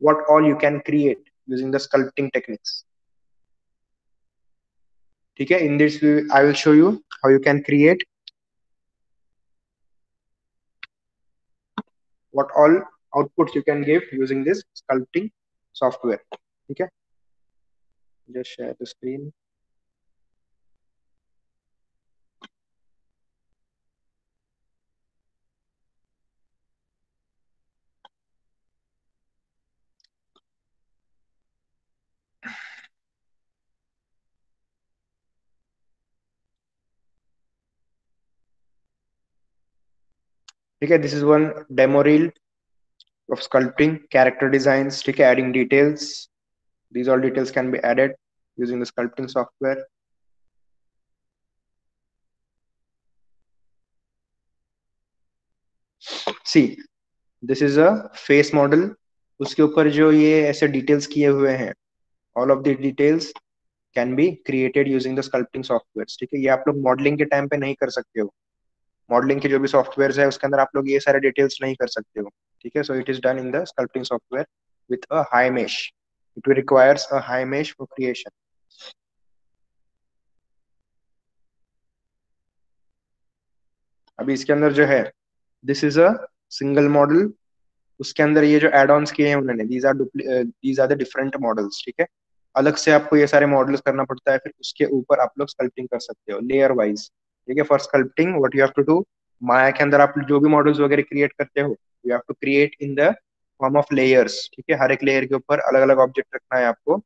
what all you can create using the sculpting techniques. ठीक है, in this I will show you how you can create what all outputs you can give using this sculpting software. ठीक है, just share the screen. ठीक है, this is one demo reel of sculpting character designs. ठीक है, adding details. These all details can be added using the sculpting software. See, this is a face model. उसके ऊपर जो ये ऐसे details किए हुए हैं, all of the details can be created using the sculpting softwares. ठीक है, ये आप लोग मॉडलिंग के टाइम पे नहीं कर सकते हो. मॉडलिंग के जो भी सॉफ्टवेयर है उसके अंदर आप लोग ये सारे डिटेल्स नहीं कर सकते हो. ठीक है, so it is done in the sculpting software with a high mesh. It requires a high mesh for creation. अभी इसके अंदर जो है, this is a single model. उसके अंदर ये जो एड ऑन्स किए हैं उन्होंने, these are the different models. ठीक है, अलग से आपको ये सारे मॉडल्स करना पड़ता है, फिर उसके ऊपर आप लोग स्कल्पटिंग कर सकते हो लेयर वाइज. ठीक है, for sculpting what you have to do, Maya के अंदर आप जो भी मॉडल्स वगैरह क्रिएट करते हो, you have to create in the form of layers. ठीक है, हर एक लेयर के ऊपर अलग अलग ऑब्जेक्ट रखना है आपको.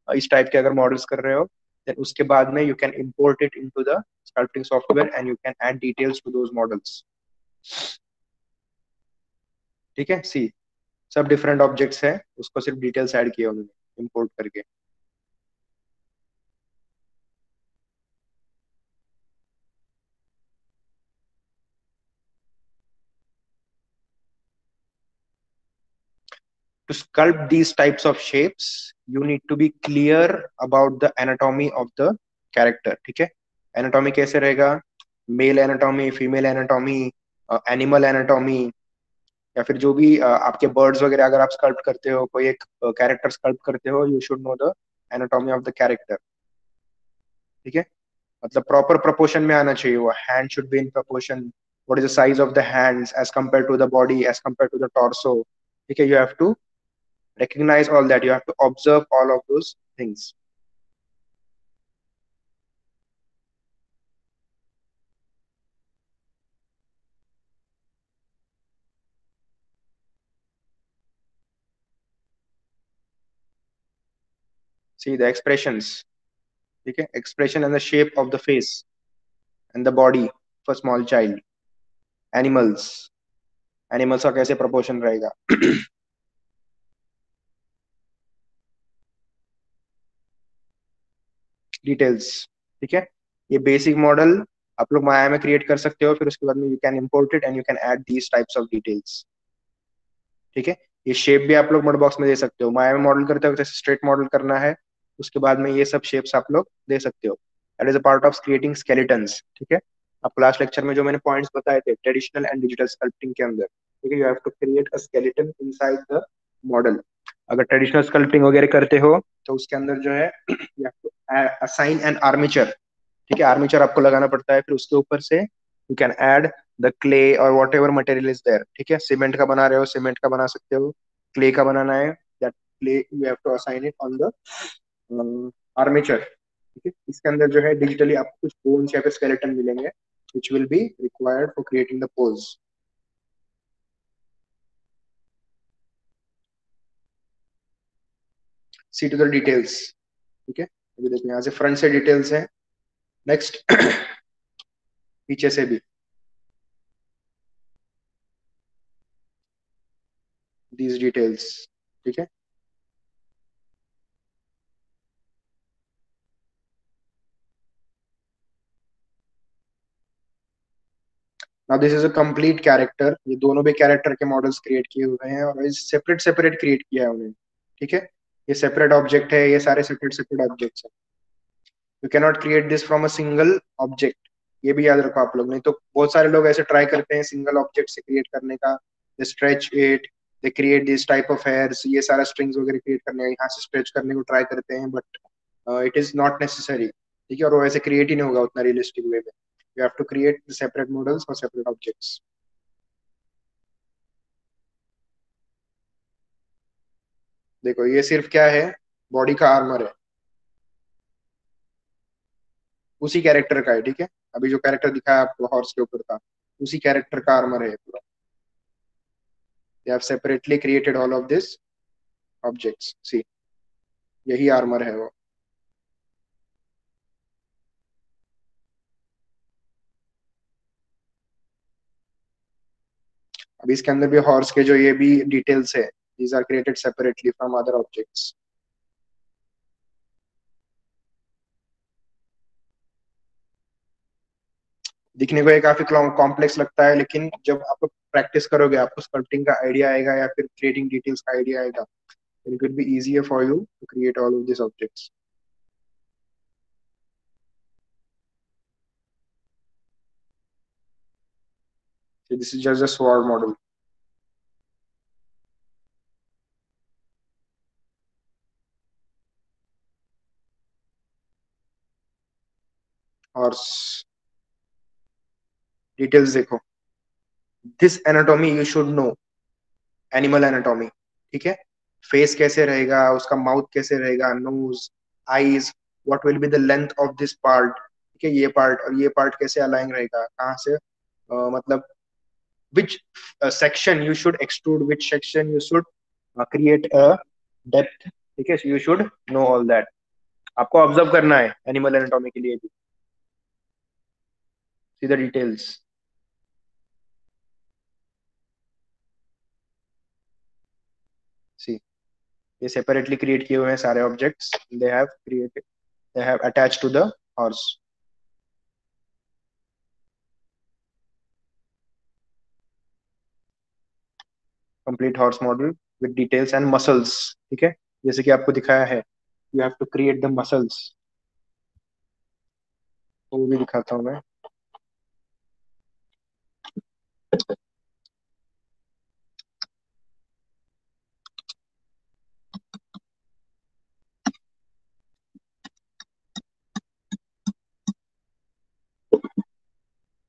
इस टाइप के अगर मॉडल्स कर रहे हो, देन उसके बाद में you can import it into the sculpting software and you can add details to those models. ठीक है, सी, सब डिफरेंट ऑब्जेक्ट्स हैं, उसको सिर्फ डिटेल्स ऐड किए उन्होंने इंपोर्ट करके. To sculpt these types of shapes, you need to be clear about the anatomy of the character. ठीक है, एनाटॉमी कैसे रहेगा, male anatomy, female anatomy, animal anatomy, या फिर जो भी आपके बर्ड्स वगैरह अगर आप स्कल्प्ट करते हो, कोई एक कैरेक्टर स्कल्प्ट करते हो, you should know the anatomy of the character. ठीक है, मतलब प्रॉपर प्रोपोर्शन में आना चाहिए वो. Hand should be in proportion. What is the size of the hands as compare to the body, as compare to the torso. ठीक है, you have to recognize all that, you have to observe all of those things. See the expressions. ठीक है, expression and the shape of the face and the body for small child. Animals का कैसे proportion रहेगा. Details. ठीक है, ये basic model आप लोग माया में क्रिएट कर सकते हो, फिर उसके बाद में you can import it and you can add these types of details. ठीक है, ये शेप भी आप लोग मड बॉक्स में दे सकते हो. माया में मॉडल करते हो जैसे स्ट्रेट मॉडल करना है, उसके बाद में ये सब शेप्स आप लोग दे सकते हो. That is a part of creating skeletons. ठीक है, आपको लास्ट लेक्चर में जो मैंने पॉइंट्स बताए थे ट्रेडिशनल एंड डिजिटल स्कल्पटिंग के अंदर. ठीक है, you have to create a skeleton inside the model. अगर ट्रेडिशनल स्कल्पटिंग वगैरह करते हो तो उसके अंदर जो है you have to assign an armature. ठीक है, आर्मेचर आपको लगाना पड़ता है, फिर उसके ऊपर से you can add the clay और whatever material is there. ठीक है, सीमेंट का बना रहे हो, सीमेंट का बना सकते हो. क्ले का बनाना है, that clay you have to assign it on the armature. ठीक है, इसके अंदर जो है डिजिटली आपको कुछ बोन्स या फिर स्केलेटन मिलेंगे which will be required for creating the pose. See to the details. ठीक है, अभी देखो यहाँ से फ्रंट से डिटेल्स है. नेक्स्ट पीछे से भी these details. ठीक है, now this is a complete character. ये दोनों भी कैरेक्टर के मॉडल्स क्रिएट किए हुए हैं और सेपरेट सेपरेट क्रिएट किया है उन्हें. ठीक है, ये सेपरेट ऑब्जेक्ट है, ये सारे सेपरेट सेपरेट ऑब्जेक्ट्स हैं. You can not create this from a single object. ये भी याद रखो आप लोग, नहीं तो बहुत सारे लोग ऐसे ट्राई करते हैं सिंगल ऑब्जेक्ट से क्रिएट करने का, stretch it, they create this type of hairs, ये सारा स्ट्रिंग्स वगैरह क्रिएट करने यहाँ से स्ट्रेच करने को ट्राई करते हैं, but it is not necessary, ठीक है, और वो वैसे क्रिएट ही नहीं होगा उतना रियलिस्टिक वे में. You have to create separate models और सेपरेट ऑब्जेक्ट्स. देखो ये सिर्फ क्या है, बॉडी का आर्मर है, उसी कैरेक्टर का है, ठीक है. अभी जो कैरेक्टर दिखाया आपको हॉर्स के ऊपर का, उसी कैरेक्टर का आर्मर है पूरा. They have separately created all of this objects, see, यही आर्मर है वो. अभी इसके अंदर भी हॉर्स के जो ये भी डिटेल्स है, these are created separately from other objects. दिखने को ये काफी कॉम्प्लेक्स लगता है, लेकिन जब आप प्रैक्टिस करोगे आपको स्कल्पटिंग का आइडिया आएगा या फिर क्रिएटिंग डिटेल्स का आइडिया आएगा, it will be easier for you to create all of these objects. So this is just a sword model. Horse details देखो, this anatomy you should know, animal anatomy, ठीक है. Face कैसे रहेगा, उसका mouth कैसे रहेगा, nose, eyes, what will be the length of this part, ठीक है, ये पार्ट और ये पार्ट कैसे अलाइन रहेगा, कहाँ से मतलब which section you should extrude, which section you should create a depth, ठीक है, so you should know all that. आपको ऑब्जर्व करना है एनिमल एनाटॉमी के लिए भी. See the details. सी, ये सेपरेटली क्रिएट किए हुए हैं सारे objects, they have created, they have attached to the horse. Complete horse model with details and muscles, ठीक है, जैसे कि आपको दिखाया है. You have to create the muscles. तो वो भी दिखाता हूँ मैं.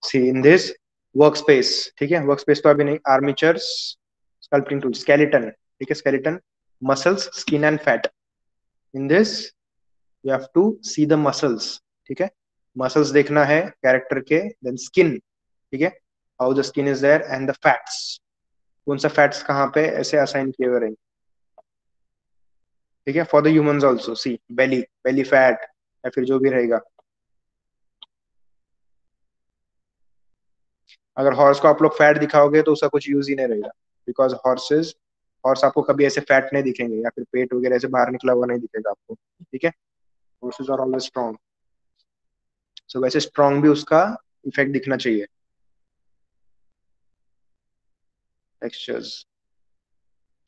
See in this workspace, ठीक है, वर्कस्पेस तो अभी नहीं. आर्मीचर्स, स्कल्पटिंग टूल, स्केलेटन, ठीक है, skeleton, muscles, skin and fat. In this you have to see the muscles, ठीक है, मसल्स देखना है कैरेक्टर के. देन स्किन, ठीक है, how the skin is there, and the fats, कौन सा फैट्स कहाँ पे ऐसे असाइन किए हुए रहेंगे, ठीक है. For the humans also, see belly, belly fat, या फिर जो भी रहेगा. अगर हॉर्स को आप लोग फैट दिखाओगे तो उसका कुछ यूज ही नहीं रहेगा, बिकॉज हॉर्सेस, हॉर्स आपको कभी ऐसे फैट नहीं दिखेंगे या फिर पेट वगैरह ऐसे बाहर निकला हुआ नहीं दिखेगा आपको, ठीक है. Horses are always strong. So वैसे स्ट्रॉन्ग भी उसका इफेक्ट दिखना चाहिए. टेक्सचर्स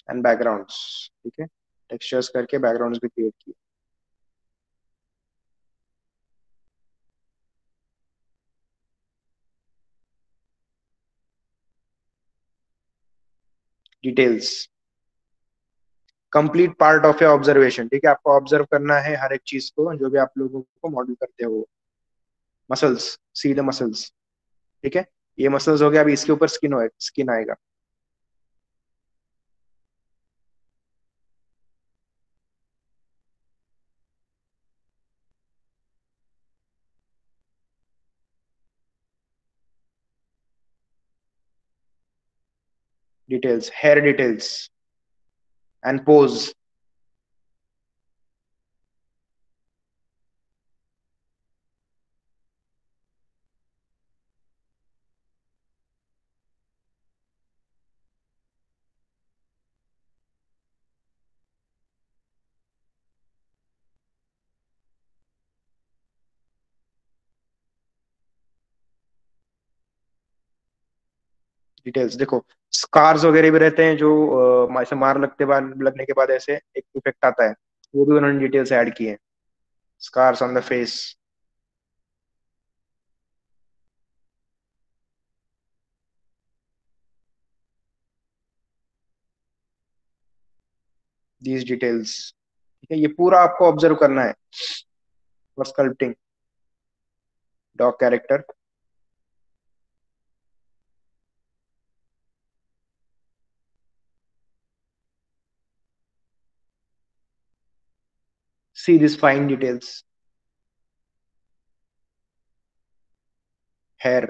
एंड बैकग्राउंड्स, ठीक है, टेक्सचर्स करके बैकग्राउंड्स भी क्रिएट किए. Details, complete part of A observation, ठीक है, आपको ऑब्जर्व करना है हर एक चीज को जो भी आप लोगों को मॉडल करते हो. मसल्स, सी द मसल्स, ठीक है, ये मसल्स हो गया. अभी इसके ऊपर स्किन हो, स्किन आएगा. Details, hair details and pose. Details देखो, स्कार्स वगैरह भी रहते हैं जो ऐसे मार लगने के बाद ऐसे एक इफेक्ट आता है, वो भी उन्होंने डिटेल्स ऐड किए हैं. Scars on the face. These details. ठीक है, ये पूरा आपको ऑब्जर्व करना है for sculpting dog character. See this fine details, hair,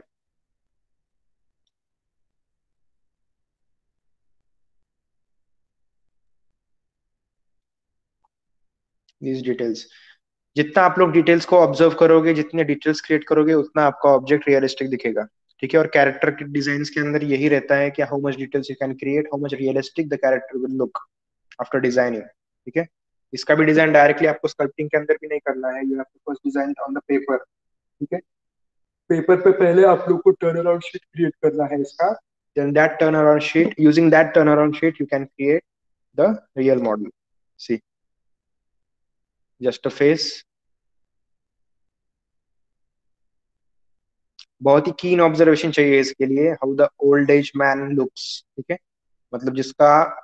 these details. जितना आप लोग डिटेल्स को ऑब्जर्व करोगे, जितने डिटेल्स क्रिएट करोगे, उतना आपका ऑब्जेक्ट रियलिस्टिक दिखेगा। ठीक है, और कैरेक्टर के डिजाइन के अंदर यही रहता है कि how much details you can create, how much realistic the character will look after designing. ठीक है, इसका भी डिजाइन डायरेक्टली आपको स्कल्पटिंग के अंदर भी नहीं करना है, you have to first design on the paper. ठीक है, पेपर पे पहले आप लोग को टर्न अराउंड शीट क्रिएट करना है इसका, then that turn around sheet, using that turn around sheet you can create the real model. See, just a face. बहुत ही कीन ऑब्जर्वेशन चाहिए इसके लिए, how the old age man looks. ठीक है, मतलब जिसका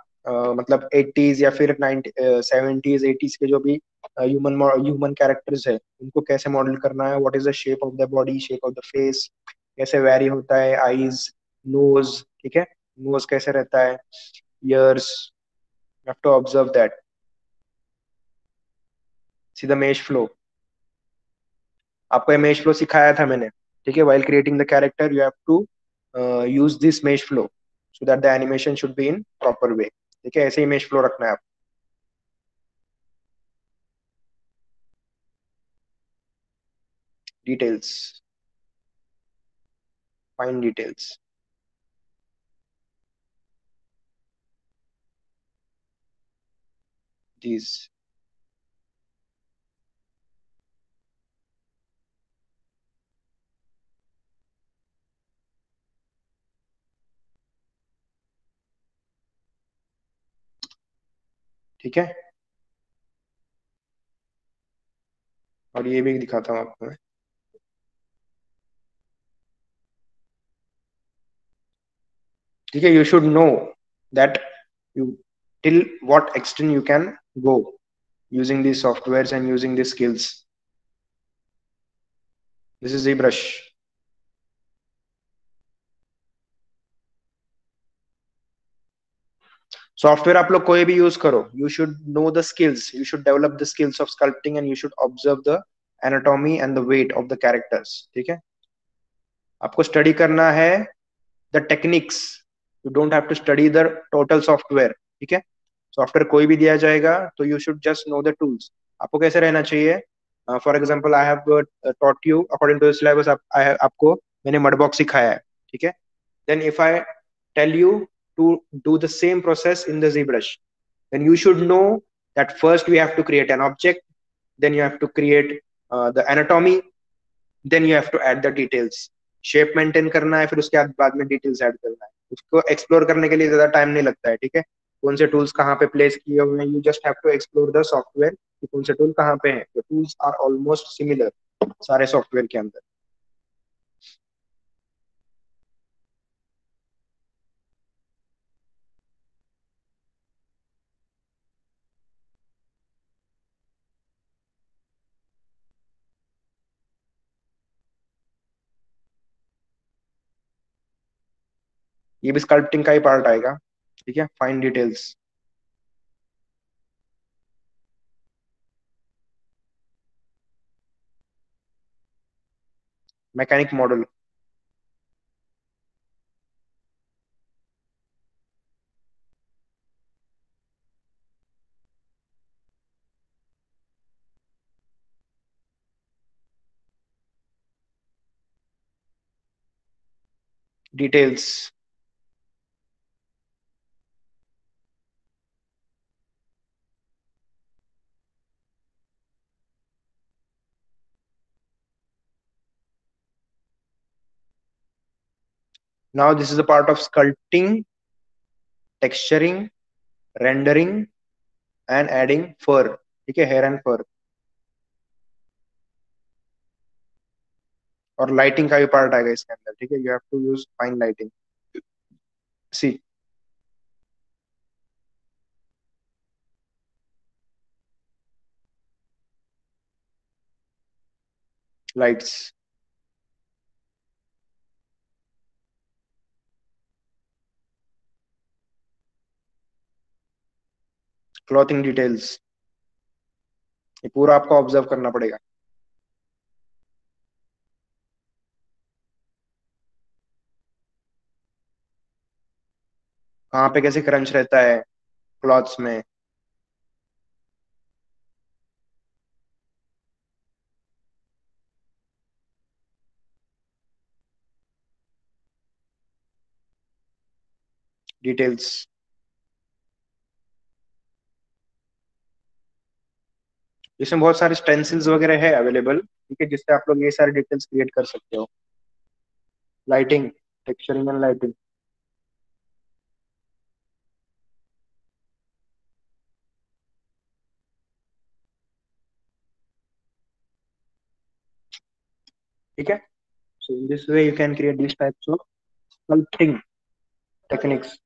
मतलब 80s या फिर 90 70s 80s के जो भी ह्यूमन ह्यूमन कैरेक्टर्स है, उनको कैसे मॉडल करना है, what is the shape of the body, shape of the face कैसे वैरी होता है, आईज, नोज। ठीक है, नोज कैसे रहता है, ears, you have to observe that. See the mesh flow, आपको ये मेश फ्लो सिखाया था मैंने। ठीक है, while creating the character you have to use this mesh flow so that the animation should be in proper way। ठीक है, ऐसे ही mesh flow रखना है आप। details, fine details, these। ठीक है, और ये भी दिखाता हूँ आपको मैं। ठीक है, you should know that you till what extent you can go using these softwares and using these skills। this is ZBrush। Software आप लोग कोई भी यूज करो, you should know the skills, you should develop the skills of sculpting and you should observe the anatomy and the weight of the characters. ठीक है, आपको study करना है the techniques, you don't have to study the total software. ठीक है, software कोई भी दिया जाएगा तो you should just know the tools. आपको कैसे रहना चाहिए, for example I have taught you according to the syllabus, आपको मैंने मडबॉक्स सिखाया है। ठीक है, then if I tell you to do the same process in the ZBrush, then you should know that first we have to create an object, then you have to create the anatomy, then you have to add the details। Shape maintain करना है, फिर उसके बाद में details add करना है। उसको explore करने के लिए ज्यादा टाइम नहीं लगता है। ठीक है, कौन से टूल्स कहाँ पे प्लेस किए हुए हैं, you just have to explore the software कि कौन से टूल कहाँ पे हैं। The tools are almost similar सारे सॉफ्टवेयर के अंदर। ये भी स्कल्पटिंग का ही पार्ट आएगा। ठीक है, fine details, mechanic model, details. Now this is a part of sculpting, texturing, rendering and adding fur. ठीक है, हेयर एंड फर, और लाइटिंग का भी पार्ट आएगा इसके अंदर। ठीक है, you have to use fine lighting. See, lights, clothing details, ये पूरा आपको ऑब्जर्व करना पड़ेगा। कहाँ पे कैसे क्रंच रहता है क्लॉथ्स में। डिटेल्स, इसमें बहुत सारे स्टेंसिल्स वगैरह है अवेलेबल, ठीक है, जिससे आप लोग ये सारे डिटेल्स क्रिएट कर सकते हो। Lighting, texturing and lighting. ठीक है, so in this way you can create this types of sculpting techniques.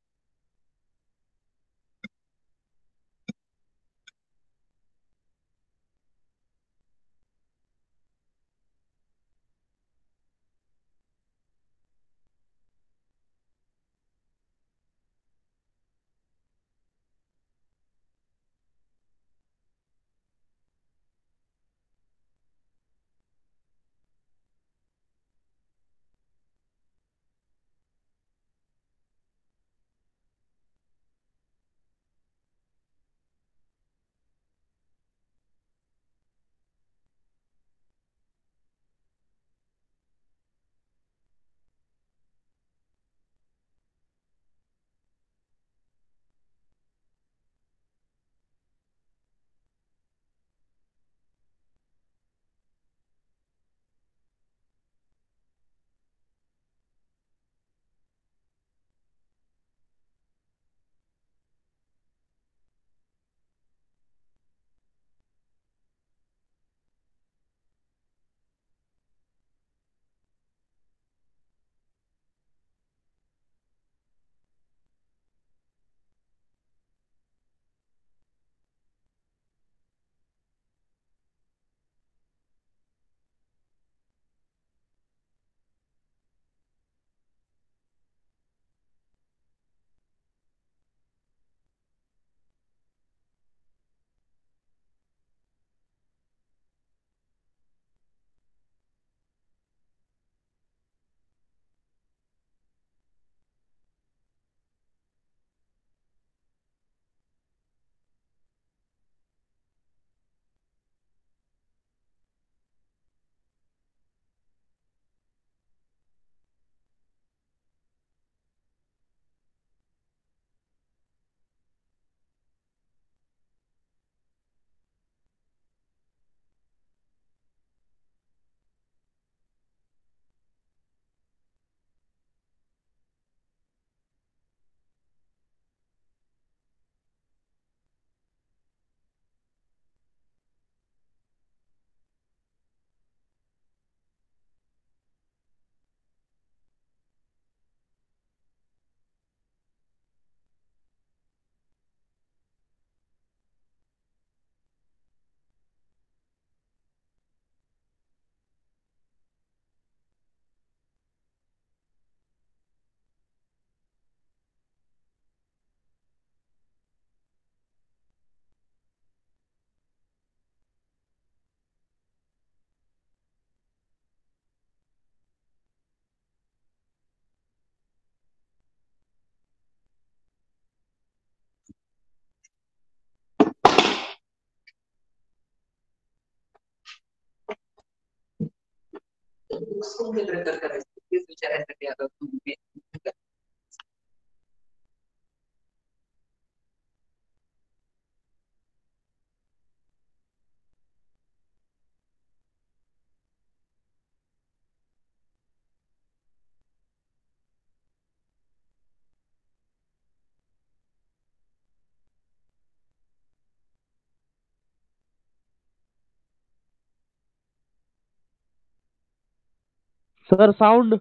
Sir sound.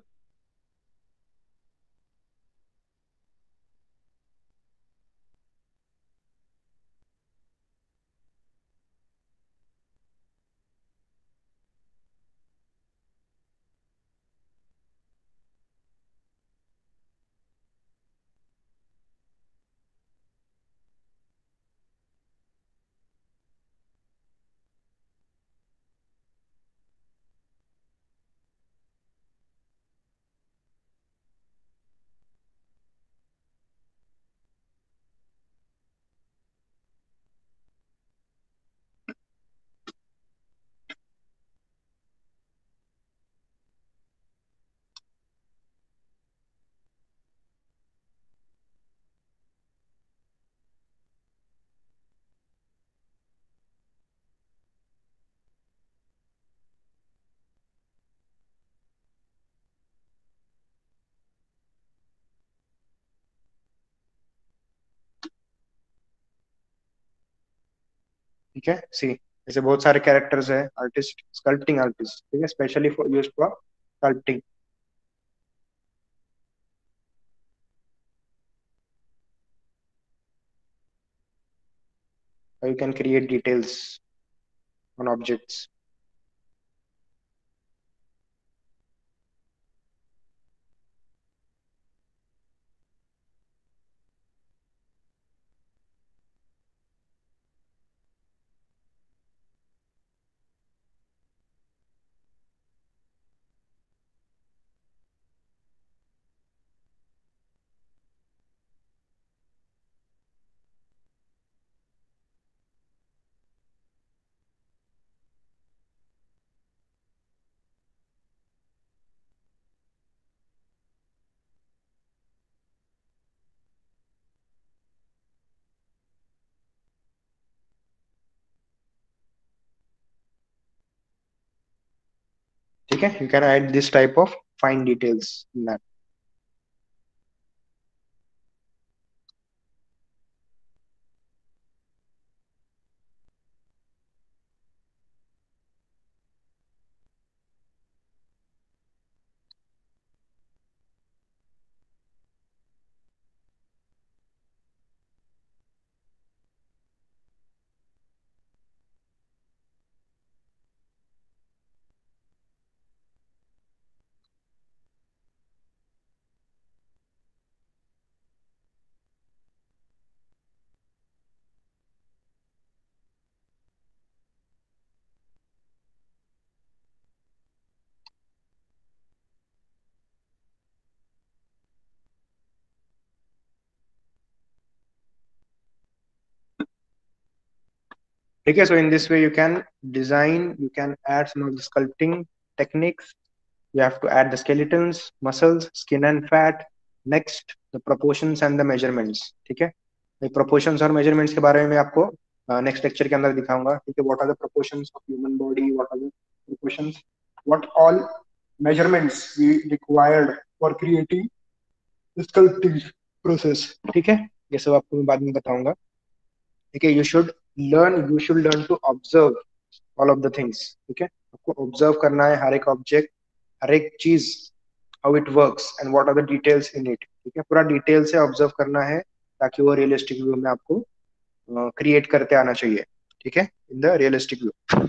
ठीक है, सी ऐसे बहुत सारे कैरेक्टर्स है, आर्टिस्ट, स्कल्पटिंग आर्टिस्ट, ठीक है, specially for use for sculpting. You can create details on objects. ठीक है, you can add this type of fine details in that. ठीक है, so in this way you can design, you can add some of the sculpting techniques. You have to add the skeletons, muscles, skin and fat. Next, the proportions and the measurements. ठीक है, ये proportions और measurements के बारे में आपको next lecture के अंदर दिखाऊंगा। ठीक है, what are the proportions of human body, what are the proportions, what all measurements we required for creating the sculpting process। ठीक है, ये सब आपको मैं बाद में बताऊंगा। ठीक है, you should learn to observe all of the things. ठीक है, आपको ऑब्जर्व करना है हर एक ऑब्जेक्ट, हर एक चीज, how it works and what are the details in it. ठीक है, पूरा डिटेल से ऑब्जर्व करना है ताकि वो रियलिस्टिक व्यू में आपको क्रिएट करते आना चाहिए। ठीक है, इन द रियलिस्टिक व्यू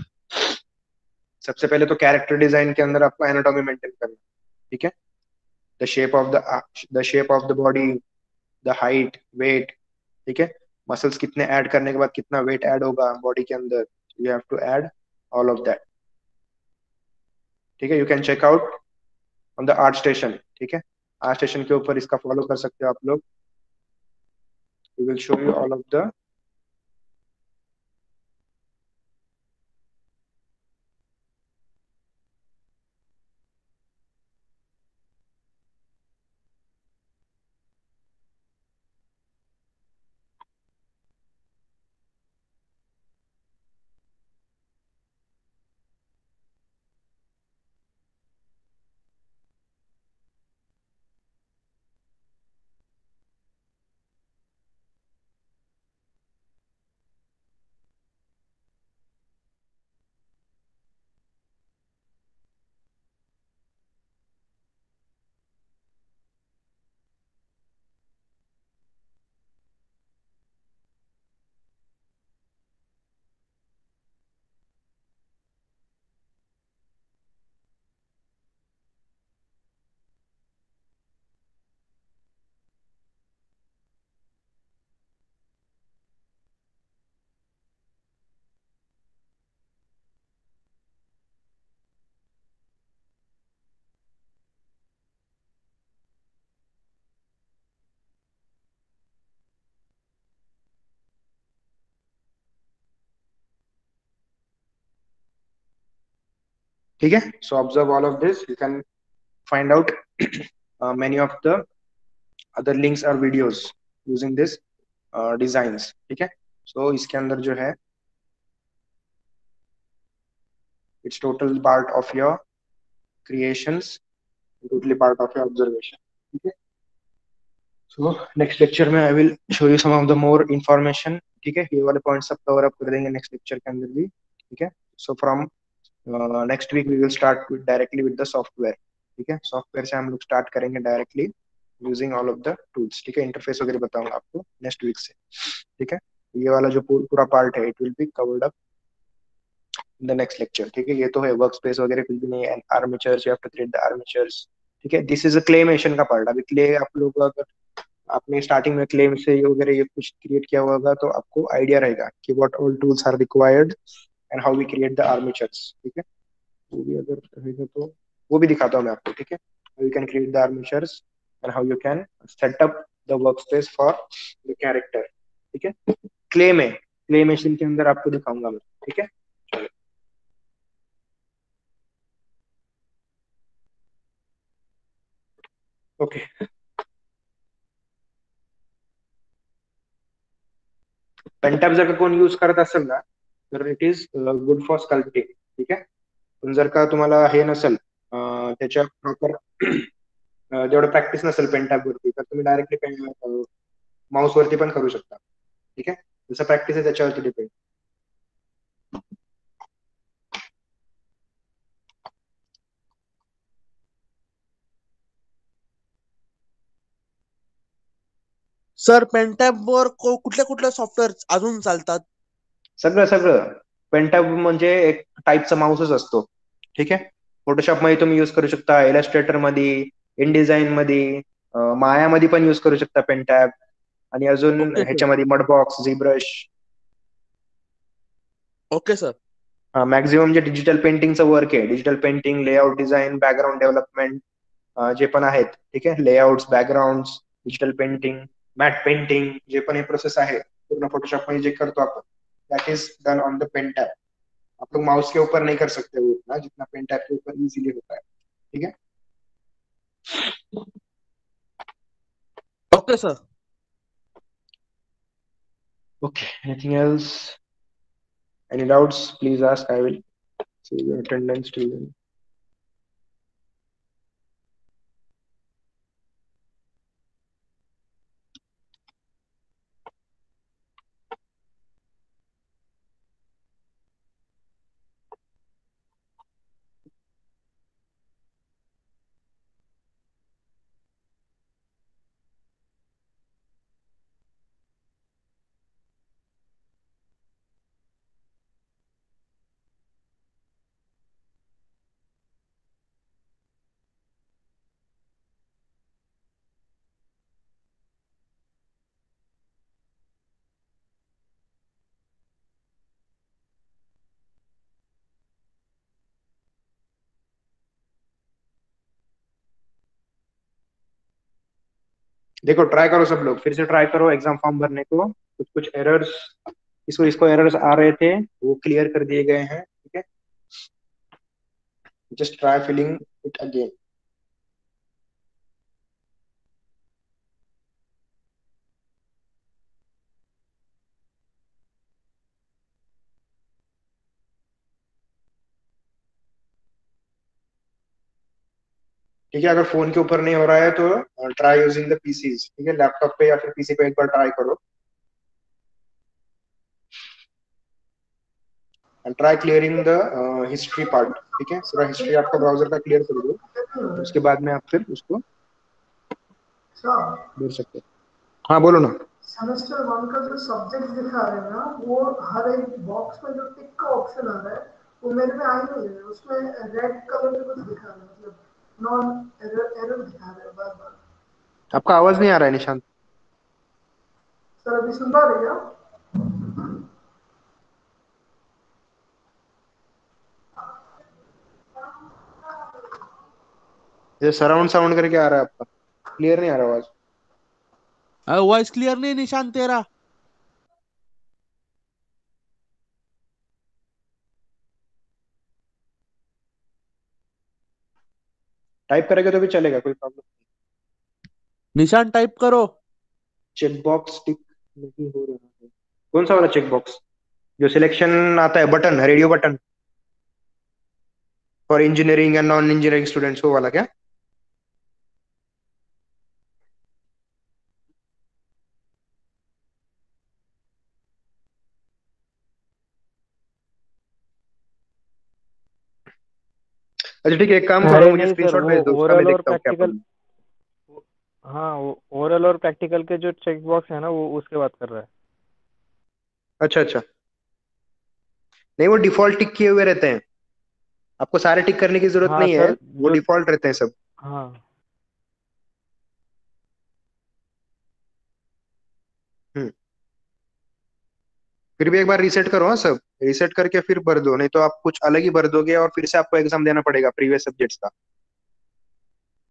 सबसे पहले तो कैरेक्टर डिजाइन के अंदर आपको एनाटॉमी मेंटेन करना है। ठीक है, the shape of the shape of the body, the height, weight. ठीक है, मसल्स कितने ऐड करने के बाद कितना वेट ऐड होगा बॉडी के अंदर, you have to add all of that. ठीक है, you can check out on the ArtStation. ठीक है, आर्ट स्टेशन के ऊपर इसका फॉलो कर सकते हो आप लोग। We will show you all of the. ठीक है, so observe all of this, you can find out many of the other links or videos using this designs। ठीक है, सो इसके अंदर जो है it's total part of your creations, totally part of your observation. ठीक है, सो नेक्स्ट लेक्चर में I will show you some of the more information. ठीक है, ये वाले पॉइंट्स सब कवर अप कर देंगे नेक्स्ट लेक्चर के अंदर भी, ठीक है। So from next week we will start directly with the software, ठीक है। सॉफ्टवेयर से हम लोग स्टार्ट करेंगे directly using all of the tools, ठीक है। इंटरफेस वगैरह बताऊंगा आपको नेक्स्ट वीक से, ठीक है। ये वाला जो पूरा पार्ट है it will be covered up in the next lecture, ठीक है। ये तो है वर्क स्पेस वगैरह कुछ भी नहीं है, armatures, you have to create the armatures, ठीक है। दिस इज अ क्लेमेशन का पार्ट। अभी क्ले आप लोग अगर आपने स्टार्टिंग में क्लेम से ये वगैरह ये कुछ क्रिएट किया होगा तो आपको आइडिया रहेगा कि what all tools are required and how we create the armatures, ठीक है। वो भी अगर रहेगा तो वो भी दिखाता हूँ मैं आपको, ठीक है। How you can create the armatures and how you can set up the work space for the character, ठीक है। क्ले मशीन के अंदर आपको दिखाऊंगा मैं, ठीक है। चलो, ओके। पेंटॅप जर का कोण यूज करत असेल ना तर it is good for sculpting, ठीक आहे। पण जर का तुम्हाला हे नसेल त्याच्या प्रॉपर जेवढं प्रॅक्टिस नसेल पेंटॅप वरती तर तुम्ही डायरेक्टली माउस वरती पण करू शकता, ठीक आहे। जसं प्रॅक्टिस आहे त्याच्यावरती डिपेंड। सर पेंटॅप वर कुठल्या कुठल्या सॉफ्टवेअर अजून चालतात? सगळं सगळं पेंटॅप म्हणजे एक टाईपचा माऊसच असतो, ठीक आहे। फोटोशॉप मध्ये तुम्ही युज करू शकता, इलस्ट्रेटर मध्ये, इन डिझाईन मध्ये, मायामध्ये पण युज करू शकता पेंटॅप, आणि अजून ओके सर. ह्याच्यामध्ये Mudbox, ZBrush. Okay sir. Maximum जे डिजिटल पेंटिंगचं वर्क आहे, digital painting, layout design, background development, जे पण आहेत, ठीक आहे, layouts, background, digital painting, matte painting, जे पण हे प्रोसेस आहे पूर्ण फोटोशॉप मध्ये जे करतो आपण, that is done on the pen tab. आप लोग माउस के ऊपर नहीं कर सकते वो उतना जितना पेन टैब के ऊपर इजीली होता है, ठीक है। Okay sir. Okay, anything else? Any doubts please ask, I will see your attendance till then. देखो ट्राई करो सब लोग, फिर से ट्राई करो एग्जाम फॉर्म भरने को। कुछ कुछ एरर्स, इसको इसको एरर्स आ रहे थे वो क्लियर कर दिए गए हैं, ठीक है। Just try filling it again. ठीक है, अगर फोन के ऊपर नहीं हो रहा है तो ट्राई यूजिंग द पीसीज, ठीक है। लैपटॉप पे या फिर पीसी पे एक बार ट्राई करो and try clearing the history part, ठीक है। पूरा हिस्ट्री आपका ब्राउजर का क्लियर कर दो, उसके बाद में आप फिर उसको भर सकते हो। हाँ बोलो ना। सेमेस्टर वन का जो सब्जेक्ट दिखा रहे हैं ना वो हर एक बॉक्स में जो टिक का ऑप्शन आ रहा है वो मेरे में आ नहीं है, उसमें रेड कलर में कुछ दिखा रहा है, मतलब नॉन एरर एरर दिखा रहा है बार बार। आपका आवाज नहीं आ रहा है निशांत। सर अभी सुन पा रही है आप? ये सराउंड साउंड करके आ रहा है आपका, क्लियर नहीं आ रहा आवाज। वॉइस क्लियर नहीं निशान तेरा. टाइप करेगा तो भी चलेगा, कोई प्रॉब्लम। निशान टाइप करो. चेकबॉक्स टिक नहीं हो रहा है। कौन सा वाला चेकबॉक्स? जो सिलेक्शन आता है button, radio button for engineering and non engineering students, वो वाला क्या? अच्छा ठीक है, एक काम करो, अरे मुझे नहीं सर, स्क्रीनशॉट वो भेज दो उसका, मैं ओरल और देखता हूँ क्या प्रैक्टिकल। प्रॉब्लम। हाँ, वो ओरल और प्रैक्टिकल के जो चेक बॉक्स है ना, वो उसके बात कर रहा है। अच्छा अच्छा, नहीं वो डिफॉल्ट टिक किए हुए रहते हैं, आपको सारे टिक करने की जरूरत हाँ नहीं है, सर, वो जो। डिफॉल्ट रहते हैं सब। हाँ। हम्म। फिर भी एक बार रीसेट करो, हाँ सब रीसेट करके फिर भर दो, नहीं तो आप कुछ अलग ही भर दोगे और फिर से आपको एग्जाम देना पड़ेगा प्रीवियस सब्जेक्ट्स का।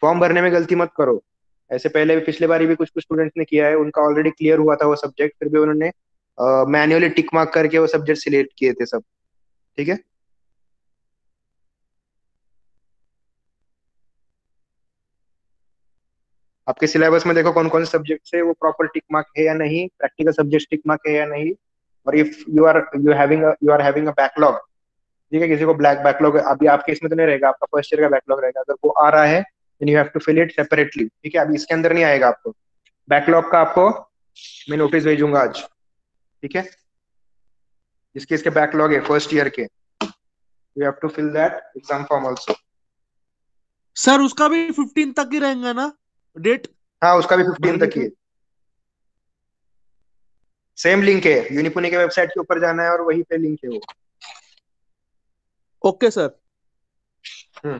फॉर्म भरने में गलती मत करो, ऐसे पहले भी पिछले बारी भी कुछ कुछ स्टूडेंट्स ने किया है, उनका ऑलरेडी क्लियर हुआ था वो सब्जेक्ट, फिर भी उन्होंने मैन्युअली टिक मार्क करके वो सब्जेक्ट सिलेक्ट किए थे सब। ठीक है। आपके सिलेबस में देखो कौन कौन से सब्जेक्ट है वो प्रॉपर टिक मार्क है या नहीं, प्रैक्टिकल सब्जेक्ट टिक मार्क है या नहीं। और if you are having a backlog, ठीक है, किसी को ब्लैक बैकलॉग अभी आपके इसमें तो नहीं रहेगा, आपका फर्स्ट ईयर का बैकलॉग रहेगा, अगर वो आ रहा है then you have to fill it separately, ठीक है, अभी इसके अंदर नहीं आएगा आपको बैकलॉग का, आपको मैं नोटिस भेजूंगा आज। ठीक है, जिसके इसके बैकलॉग है फर्स्ट ईयर के, you have to fill that exam form also. Sir उसका भी 15 तक ही रहेगा ना डेट हाँ उसका भी 15 भरने तक ही की? है, सेम लिंक है, यूनिपुनी के वेबसाइट के ऊपर जाना है और वहीं पे लिंक है वो। Okay sir. हम्म।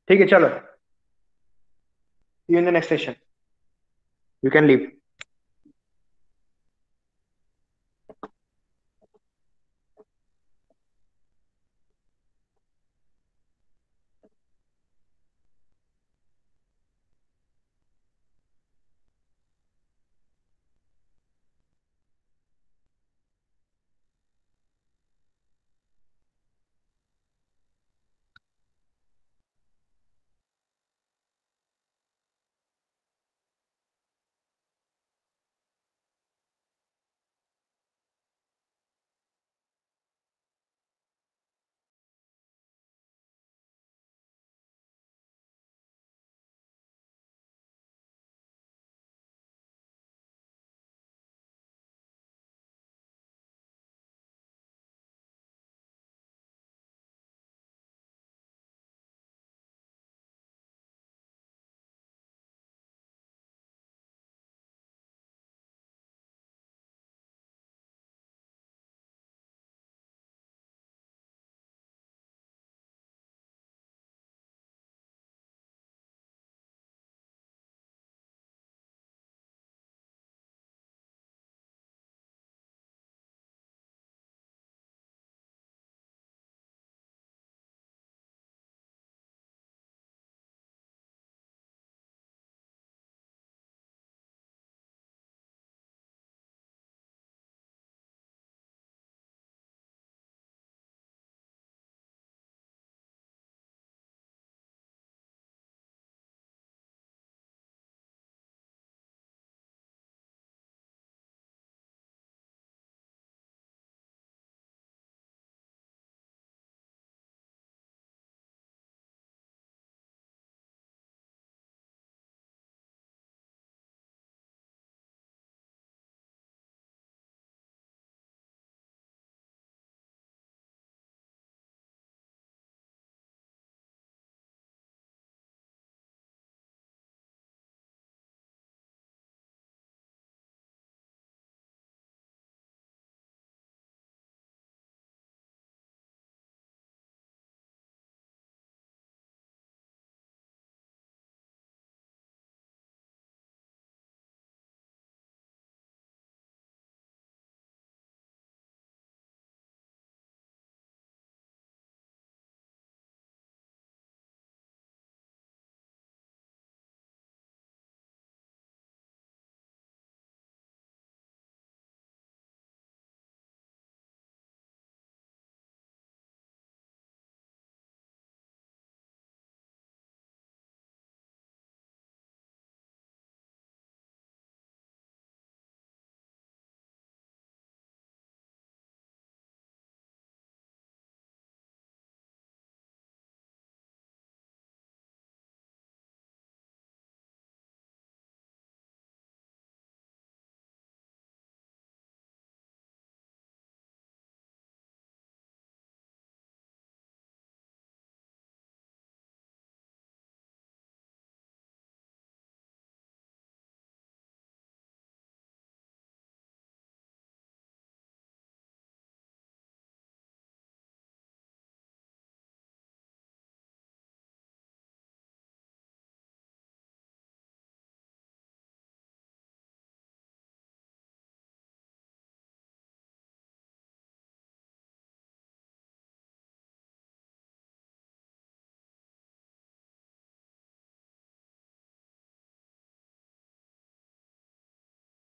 ठीक है चलो, see you in the next session, you can leave.